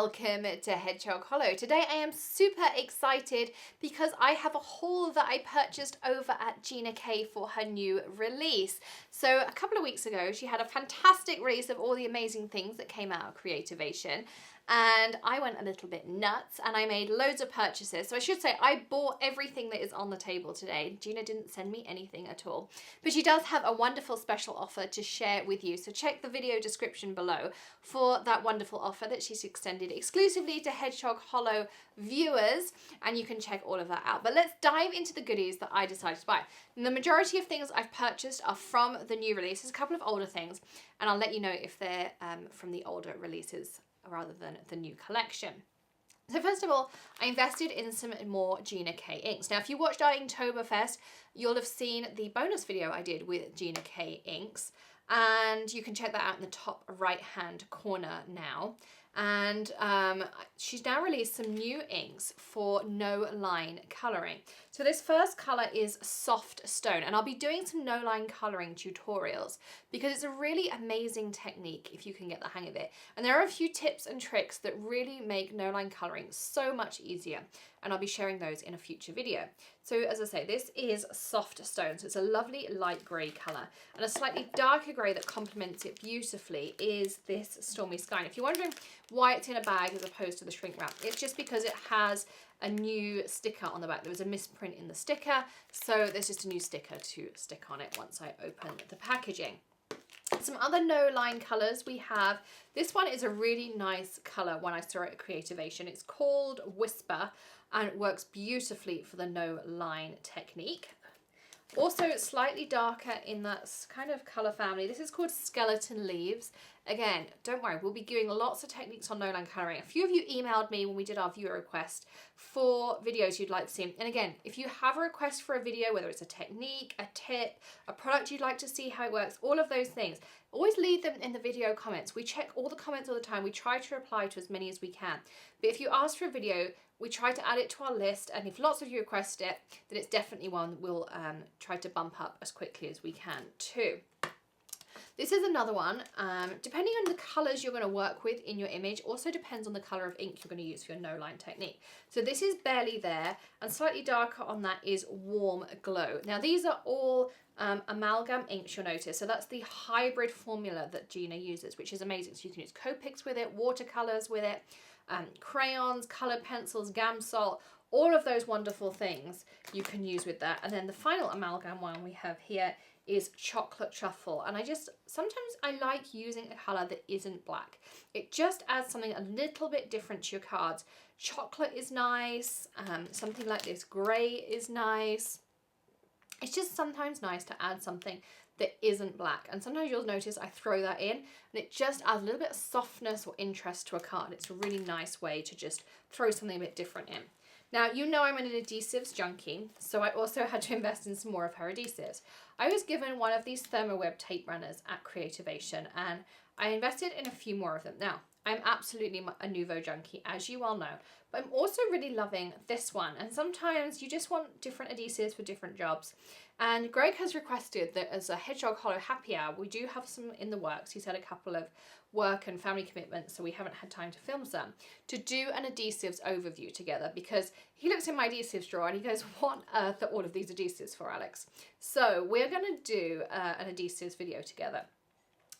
welcome to Hedgehog Hollow. Today I am super excited because I have a haul that I purchased over at Gina K for her new release. So a couple of weeks ago she had a fantastic release of all the amazing things that came out of Creativation. And I went a little bit nuts and I made loads of purchases. So I should say I bought everything that is on the table today. Gina didn't send me anything at all. But she does have a wonderful special offer to share with you. So check the video description below for that wonderful offer that she's extended exclusively to Hedgehog Hollow viewers. And you can check all of that out. But let's dive into the goodies that I decided to buy. And the majority of things I've purchased are from the new release. There's a couple of older things. And I'll let you know if they're from the older releases rather than the new collection. So first of all, I invested in some more Gina K inks. Now, if you watched our Inktoberfest, you'll have seen the bonus video I did with Gina K inks, and you can check that out in the top right-hand corner now. And she's now released some new inks for no line colouring. So this first colour is Soft Stone, and I'll be doing some no line colouring tutorials because it's a really amazing technique if you can get the hang of it. And there are a few tips and tricks that really make no line colouring so much easier, and I'll be sharing those in a future video. So as I say, this is Soft Stone, so it's a lovely light grey colour, and a slightly darker grey that complements it beautifully is this Stormy Sky. And if you're wondering why it's in a bag as opposed to the shrink wrap, it's just because it has a new sticker on the back. There was a misprint in the sticker, so there's just a new sticker to stick on it once I open the packaging. Some other no line colours we have. This one is a really nice colour when I saw it at Creativation. It's called Whisper and it works beautifully for the no line technique. Also slightly darker in that kind of colour family. This is called Skeleton Leaves. Again, don't worry, we'll be doing lots of techniques on no line colouring. A few of you emailed me when we did our viewer request for videos you'd like to see. And again, if you have a request for a video, whether it's a technique, a tip, a product you'd like to see how it works, all of those things, always leave them in the video comments. We check all the comments all the time. We try to reply to as many as we can. But if you ask for a video, we try to add it to our list, and if lots of you request it, then it's definitely one that we'll try to bump up as quickly as we can too. This is another one. Depending on the colours you're going to work with in your image, also depends on the colour of ink you're going to use for your no line technique. So this is Barely There, and slightly darker on that is Warm Glow. Now these are all Amalgam inks, you'll notice. So that's the hybrid formula that Gina uses, which is amazing. So you can use Copics with it, watercolours with it, crayons, coloured pencils, Gamsol, all of those wonderful things you can use with that. And then the final Amalgam one we have here is Chocolate Truffle. And sometimes I like using a colour that isn't black. It just adds something a little bit different to your cards. Chocolate is nice, something like this grey is nice. It's just sometimes nice to add something that isn't black, and sometimes you'll notice I throw that in and it just adds a little bit of softness or interest to a card. It's a really nice way to just throw something a bit different in. Now, you know I'm an adhesives junkie, so I also had to invest in some more of her adhesives. I was given one of these Thermoweb tape runners at Creativation, and I invested in a few more of them. Now, I'm absolutely a Nouveau junkie, as you all know, but I'm also really loving this one. And sometimes you just want different adhesives for different jobs. And Greg has requested that as a Hedgehog Hollow happy hour, we do have some in the works. He's had a couple of work and family commitments, so we haven't had time to film some, to do an adhesives overview together, because he looks in my adhesives drawer and he goes, what on earth are all of these adhesives for, Alex? So we're going to do an adhesives video together.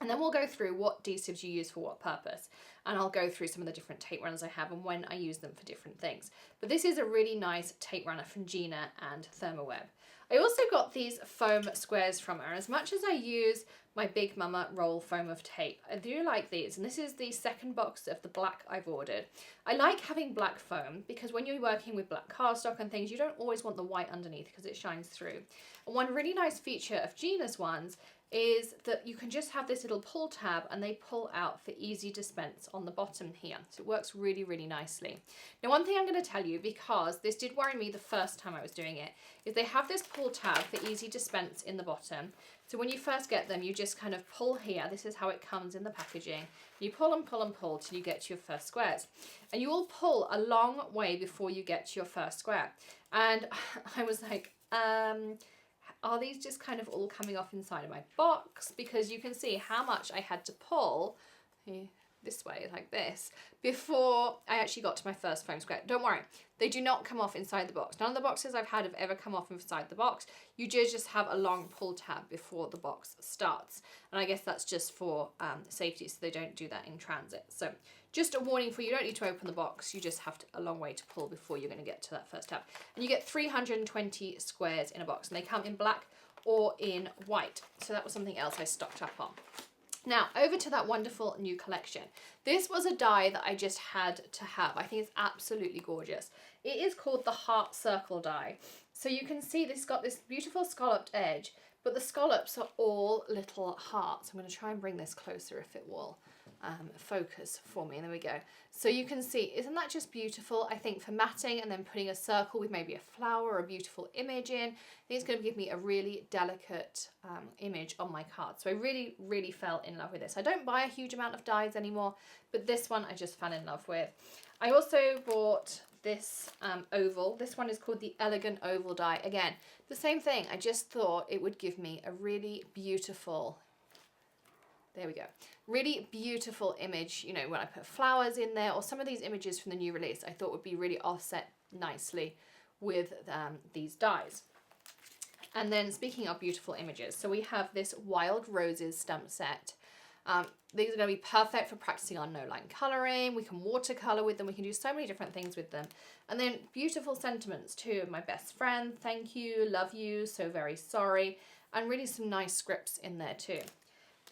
And then we'll go through what adhesives you use for what purpose. And I'll go through some of the different tape runners I have and when I use them for different things. But this is a really nice tape runner from Gina and Thermoweb. I also got these foam squares from her. As much as I use my Big Mama roll foam of tape, I do like these. And this is the second box of the black I've ordered. I like having black foam because when you're working with black cardstock and things, you don't always want the white underneath because it shines through. And one really nice feature of Gina's ones is that you can just have this little pull tab and they pull out for easy dispense on the bottom here. So it works really, really nicely. Now, one thing I'm going to tell you, because this did worry me the first time I was doing it, is they have this pull tab for easy dispense in the bottom. So when you first get them, you just kind of pull here. This is how it comes in the packaging. You pull and pull and pull till you get to your first squares. And you will pull a long way before you get to your first square. And I was like, are these just kind of all coming off inside of my box? Because you can see how much I had to pull. this way like this before I actually got to my first foam square. Don't worry, they do not come off inside the box. None of the boxes I've had have ever come off inside the box. You just have a long pull tab before the box starts. And I guess that's just for safety, so they don't do that in transit. So just a warning for you, don't need to open the box. You just have a long way to pull before you're going to get to that first tab. And you get 320 squares in a box, and they come in black or in white. So that was something else I stocked up on. Now, over to that wonderful new collection. This was a die that I just had to have. I think it's absolutely gorgeous. It is called the Heart Circle die. So you can see this got this beautiful scalloped edge, but the scallops are all little hearts. I'm going to try and bring this closer if it will focus for me. There we go. So you can see, isn't that just beautiful? I think for matting and then putting a circle with maybe a flower or a beautiful image in, I think it's going to give me a really delicate image on my card. So I really, really fell in love with this. I don't buy a huge amount of dies anymore, but this one I just fell in love with. I also bought this oval. This one is called the Elegant Oval die. Again, the same thing. I just thought it would give me a really beautiful, there we go, really beautiful image, you know, when I put flowers in there, or some of these images from the new release I thought would be really offset nicely with these dies. And then speaking of beautiful images, so we have this Wild Roses stamp set. These are going to be perfect for practicing on no line colouring. We can watercolour with them. We can do so many different things with them. And then beautiful sentiments too. My best friend, thank you, love you, so very sorry. And really some nice scripts in there too.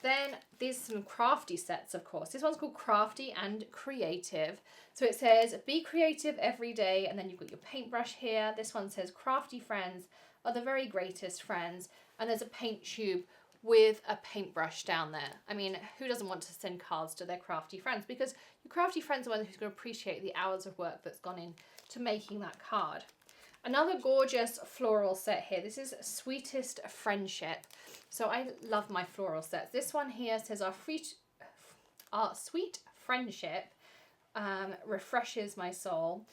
Then these are some crafty sets, of course. This one's called Crafty and Creative. So it says, be creative every day. And then you've got your paintbrush here. This one says, crafty friends are the very greatest friends. And there's a paint tube with a paintbrush down there. I mean, who doesn't want to send cards to their crafty friends? Because your crafty friends are the ones who's going to appreciate the hours of work that's gone into making that card. Another gorgeous floral set here. This is Sweetest Friendship. So I love my floral sets. This one here says our sweet friendship refreshes my soul.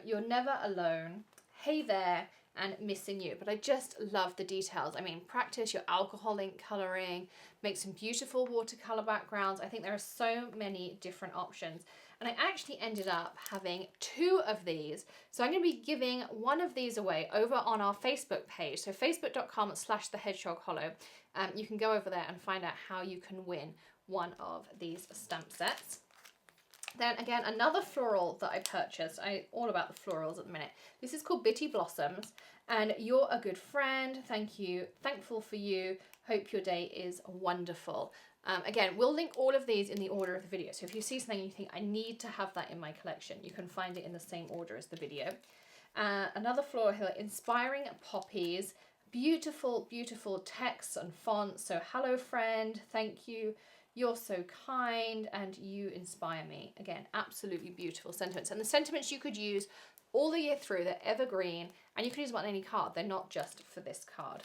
You're never alone. Hey there, and missing you. But I just love the details. I mean, practice your alcohol ink colouring, make some beautiful watercolour backgrounds. I think there are so many different options. And I actually ended up having 2 of these. So I'm going to be giving one of these away over on our Facebook page. So facebook.com/thehedgehoghollow. You can go over there and find out how you can win one of these stamp sets. Then again, another floral that I purchased. I'm all about the florals at the minute. This is called Bitty Blossoms. And you're a good friend. Thank you. Thankful for you. Hope your day is wonderful. Again, we'll link all of these in the order of the video. So if you see something and you think, I need to have that in my collection, you can find it in the same order as the video. Another floral here, Inspiring Poppies. Beautiful, beautiful text and fonts. So hello friend, thank you. You're so kind and you inspire me. Again, absolutely beautiful sentiments. And the sentiments you could use all the year through. They're evergreen and you can use them on any card. They're not just for this card.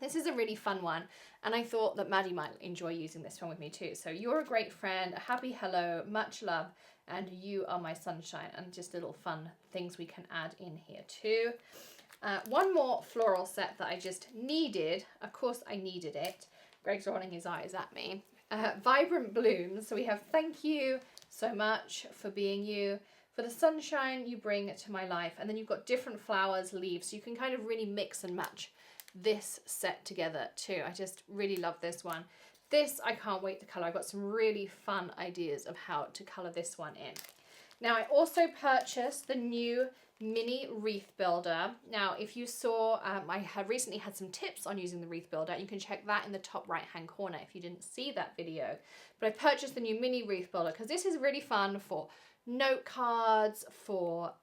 This is a really fun one, and I thought that Maddie might enjoy using this one with me too. So you're a great friend, a happy hello, much love, and you are my sunshine, and just little fun things we can add in here too. One more floral set that I just needed. Of course I needed it. Greg's rolling his eyes at me. Vibrant Blooms. So we have thank you so much for being you, for the sunshine you bring to my life. And then you've got different flowers, leaves, so you can kind of really mix and match this set together too. I just really love this one. This I can't wait to colour. I've got some really fun ideas of how to colour this one in. Now I also purchased the new mini wreath builder. Now if you saw, I have recently had some tips on using the wreath builder. You can check that in the top right hand corner if you didn't see that video. But I purchased the new mini wreath builder because this is really fun for note cards, for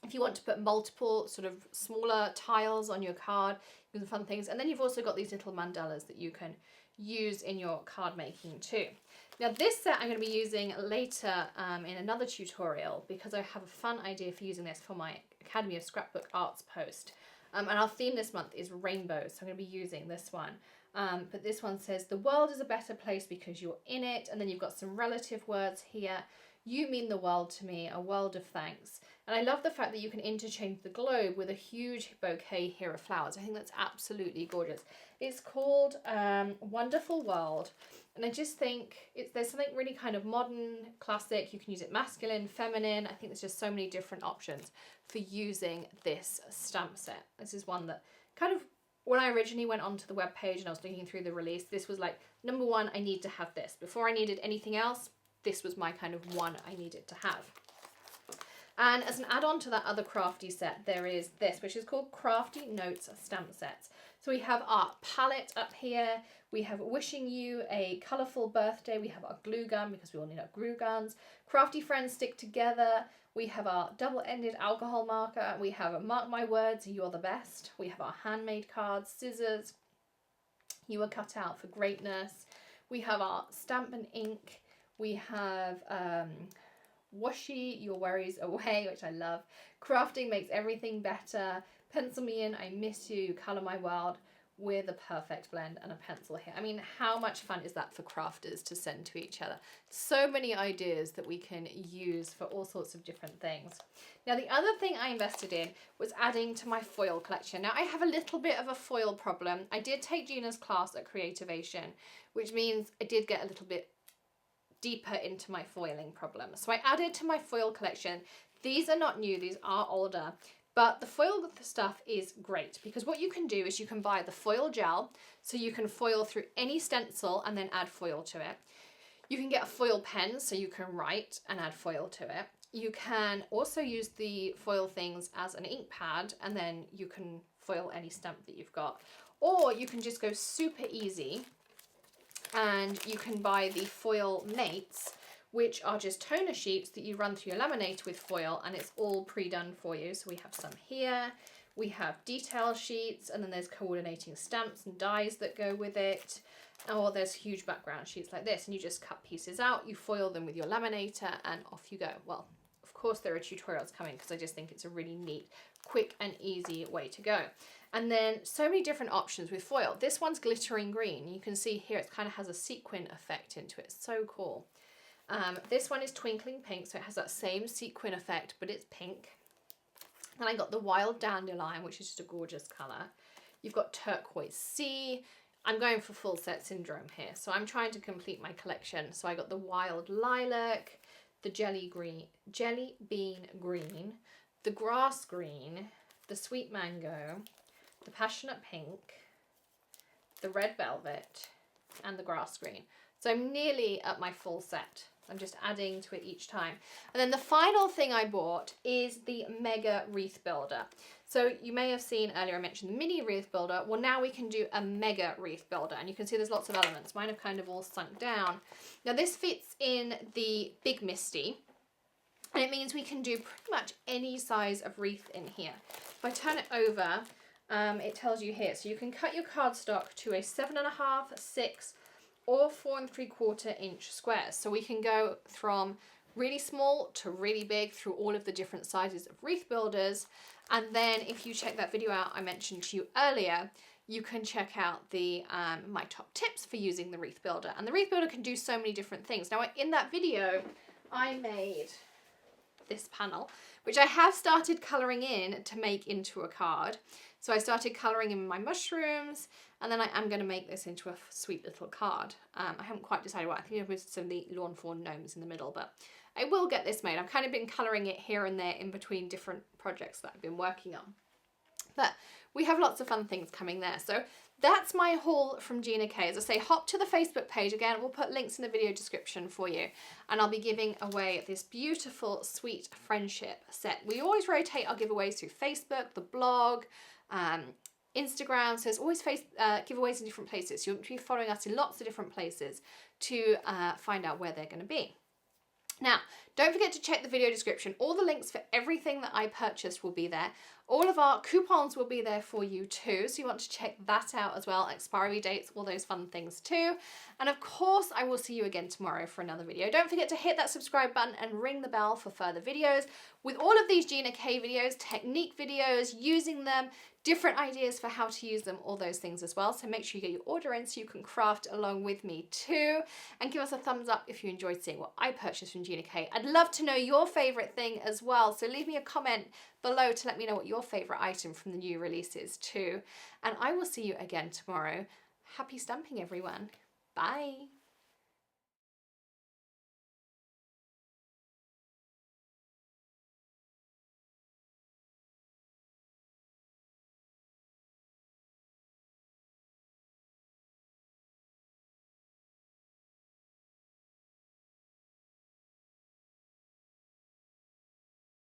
if you want to put multiple sort of smaller tiles on your card, some fun things. And then you've also got these little mandalas that you can use in your card making too. Now this set I'm going to be using later in another tutorial because I have a fun idea for using this for my Academy of Scrapbook Arts post. And our theme this month is rainbows, so I'm going to be using this one. But this one says, the world is a better place because you're in it. And then you've got some relative words here. You mean the world to me, a world of thanks. And I love the fact that you can interchange the globe with a huge bouquet here of flowers. I think that's absolutely gorgeous. It's called Wonderful World. And I just think there's something really kind of modern, classic. You can use it masculine, feminine. I think there's just so many different options for using this stamp set. This is one that kind of, when I originally went onto the webpage and I was looking through the release, this was like, number one, I need to have this. Before I needed anything else, this was my kind of one I needed to have. And as an add-on to that other Crafty set, there is this, which is called Crafty Notes Stamp Sets. So we have our palette up here. We have Wishing You a Colourful Birthday. We have our glue gun, because we all need our glue guns. Crafty Friends Stick Together. We have our double-ended alcohol marker. We have a Mark My Words, You're the Best. We have our handmade cards, scissors. You Are Cut Out for Greatness. We have our stamp and ink. We have Washi, Your Worries Away, which I love. Crafting Makes Everything Better. Pencil Me In, I Miss You, Colour My World, with a perfect blend and a pencil here. I mean, how much fun is that for crafters to send to each other? So many ideas that we can use for all sorts of different things. Now, the other thing I invested in was adding to my foil collection. Now, I have a little bit of a foil problem. I did take Gina's class at Creativation, which means I did get a little bit deeper into my foiling problem. So I added to my foil collection. These are not new, these are older, but the foil stuff is great because what you can do is you can buy the foil gel, so you can foil through any stencil and then add foil to it. You can get a foil pen, so you can write and add foil to it. You can also use the foil things as an ink pad, and then you can foil any stamp that you've got. Or you can just go super easy and you can buy the foil mates, which are just toner sheets that you run through your laminator with foil, and it's all pre-done for you. So we have some here, we have detail sheets, and then there's coordinating stamps and dies that go with it. Or there's huge background sheets like this, and you just cut pieces out, you foil them with your laminator, and off you go. Well, of course there are tutorials coming because I just think it's a really neat, quick and easy way to go. And then so many different options with foil. This one's glittering green. You can see here it kind of has a sequin effect into it. So cool. This one is twinkling pink, so it has that same sequin effect, but it's pink. Then I got the wild dandelion, which is just a gorgeous colour. You've got turquoise sea. I'm going for full set syndrome here, so I'm trying to complete my collection. So I got the wild lilac, the jelly bean green, the grass green, the sweet mango, the passionate pink, the red velvet, and the grass green. So I'm nearly at my full set. I'm just adding to it each time. And then the final thing I bought is the Mega Wreath Builder. So you may have seen earlier I mentioned the Mini Wreath Builder. Well, now we can do a Mega Wreath Builder, and you can see there's lots of elements. Mine have kind of all sunk down. Now this fits in the Big Misty, and it means we can do pretty much any size of wreath in here. If I turn it over, it tells you here. So you can cut your cardstock to a 7.5, 6, or 4 3/4 inch squares. So we can go from really small to really big through all of the different sizes of wreath builders. And then if you check that video out I mentioned to you earlier, you can check out the my top tips for using the wreath builder. And the wreath builder can do so many different things. Now in that video I made this panel, which I have started colouring in to make into a card. So I started colouring in my mushrooms, and then I am going to make this into a sweet little card. I haven't quite decided what. I think it was some of the lawn fawn gnomes in the middle, but I will get this made. I've kind of been colouring it here and there in between different projects that I've been working on. But we have lots of fun things coming there. So that's my haul from Gina K. As I say, hop to the Facebook page. Again, we'll put links in the video description for you. And I'll be giving away this beautiful, sweet friendship set. We always rotate our giveaways through Facebook, the blog, Instagram. So there's always giveaways in different places. You'll be following us in lots of different places to find out where they're going to be. Now, don't forget to check the video description. All the links for everything that I purchased will be there. All of our coupons will be there for you too, so you want to check that out as well, expiry dates, all those fun things too. And of course, I will see you again tomorrow for another video. Don't forget to hit that subscribe button and ring the bell for further videos. With all of these Gina K videos, technique videos, using them, different ideas for how to use them, all those things as well. So make sure you get your order in so you can craft along with me too. And give us a thumbs up if you enjoyed seeing what I purchased from Gina K. I'd love to know your favourite thing as well, so leave me a comment below to let me know what your favourite item from the new release is too. And I will see you again tomorrow. Happy stamping, everyone. Bye.